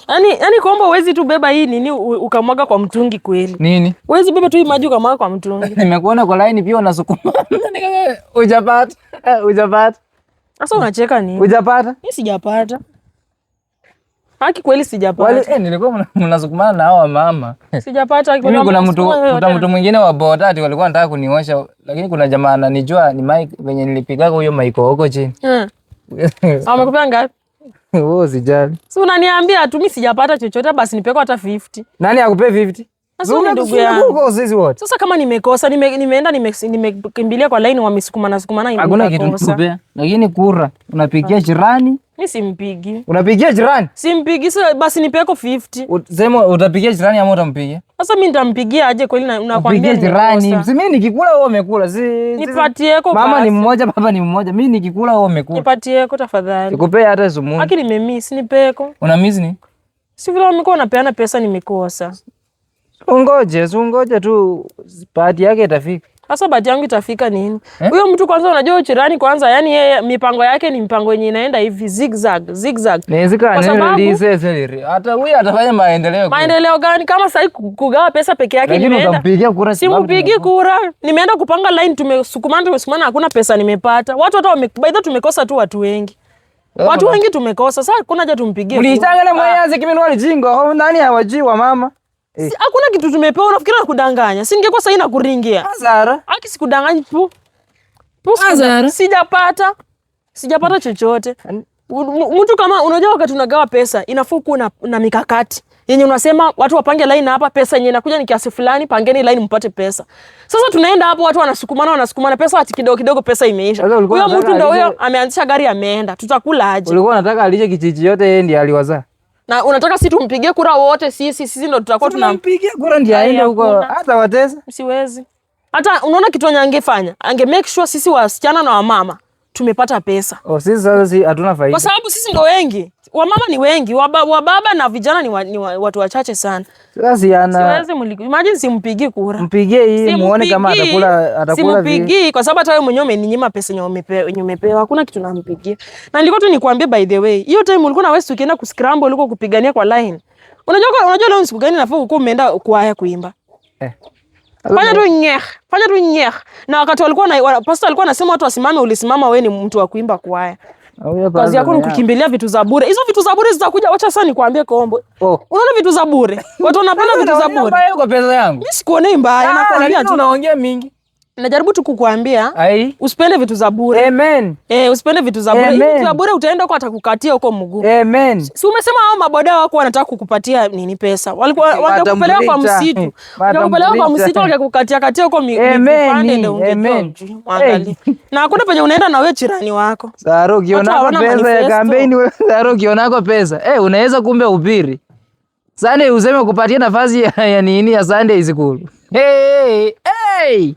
Yaani kwamba uwezi tu beba hii nini ukamwaga kwa mtungi kweli. Nini? Uwezi beba tu hii maji ukamwaga kwa mtungi. Nimekuona kwa line pia unasukuma. Hujapata. Hujapata. Sasa unacheka nini? Hujapata? Mimi sijapata. Haki kweli sijapata. Wale nilikuwa mnasukumana na hao mama. Sijapata haki kweli. Kuna mtu mwingine wa boda ati walikuwa wanataka kuniosha, lakini kuna jamaa ananijua ni Mike venye nilipiga huyo Mike huko chini. Amekupea ngapi? Wewe usijali. Si unaniambia tu mimi sijapata chochote basi nipeko hata 50. Nani akupea 50? Sasa ndugu yangu. Sasa kama nimekosa nimeenda nimekimbilia kwa line wamesukumana sukumana. Hakuna kitu nikupea. Lakini kura unapigia jirani. Mimi simpigi. Unapigia jirani? Simpigi sasa basi nipeko 50. Sema utapigia jirani ama utampigia? Sasa mimi nitampigia aje kweli nakwambia jirani. Si mimi nikikula wewe umekula. Nipatieko mama ni mmoja baba ni mmoja. Mimi nikikula wewe umekula. Nipatieko tafadhali. Nikupea hata sumu. Lakini nimemiss nipeko. Una miss ni? Si vile wamekuwa wanapeana pesa nimekosa. Ungoje tu bahati yake itafika. Sasa bahati yangu itafika nini? Huyo mtu kwanza unajua jirani kwanza yani yeye mipango yake ni mipango yenye inaenda hivi zigzag. Hata huyu atafanya maendeleo. Maendeleo gani kama sasa kugawa pesa peke yake nimeenda. Utampigia kura simpigi kura. Nimeenda kupanga line tumesukumana hakuna pesa nimepata. Watu hata by the tumekosa tu watu wengi. Watu wengi tumekosa. Sasa kuna haja tumpigie. Ulitanga na mwayaze kimenwali jingo. Nani hawajui wa mama? Hakuna kitu tumepewa unafikiri na kudanganya. Si ningekuwa sasa nakuringia. Azara. Haki sikudanganya tu. Azara. Sijapata chochote. Mtu kama unajua wakati unagawa pesa inafaa kuwa na mikakati. Yenye unasema watu wapange line hapa pesa yenye inakuja ni kiasi fulani pangeni line mpate pesa. Sasa tunaenda hapo watu wanasukumana pesa ati kidogo kidogo pesa imeisha. Huyo mtu ndio huyo ameanzisha gari ameenda. Tutakula aje? Ulikuwa unataka alishe kijiji yote yeye ndiye aliwazaa. Na unataka sisi tumpigie kura wote sisi ndio tutakuwa tunampigia kura ndiye aende huko hata watesa. Siwezi. Hata unaona kitu angefanya. Ange make sure sisi wasichana na wamama tumepata pesa. Sisi sasa hatuna faida. Kwa sababu sisi ndio wengi. Wamama ni wengi, wababa na vijana ni watu wachache sana. Sasa siwezi imagine simpigie kura. Mpigie hii muone kama atakula simpigi kwa sababu hata wewe mwenyewe umeninyima pesa yenye umepewa. Hakuna kitu nampigia. Na nilikuwa tu nikwambie by the way, hiyo time ulikuwa na wewe ukienda kuscramble ulikuwa kupigania kwa line. Unajua leo siku gani nafaa uko umeenda kwaya kuimba. Fanya tu nyeh. Na wakati walikuwa pastor alikuwa anasema watu wasimame ulisimama wewe ni mtu wa kuimba kwaya. Kazi yako ni kukimbilia vitu za bure. Hizo vitu za bure zitakuja wacha sasa nikwambie Kombo. Unaona vitu za bure. Watu wanapenda vitu za bure. Mbaya kwa pesa yangu. Mimi sikuonei mbaya nakwambia tu unaongea mingi. Najaribu tu kukuambia usipende vitu za bure. Amen. Usipende vitu za bure. Vitu za bure utaenda huko atakukatia huko mguu. Amen. Si umesema hao maboda wako wanataka kukupatia nini pesa? Walikuwa wangekupeleka kwa msitu. Wangekupeleka kwa msitu wangekukatia huko mipande ndio ungetoa. Angalia. Na hakuna penye unaenda na wewe jirani wako. Saro ukionako pesa ya kampeni wewe Saro ukionako pesa. Unaweza kumbe upiri. Sunday useme kupatia nafasi ya nini ya Sunday school. Hey!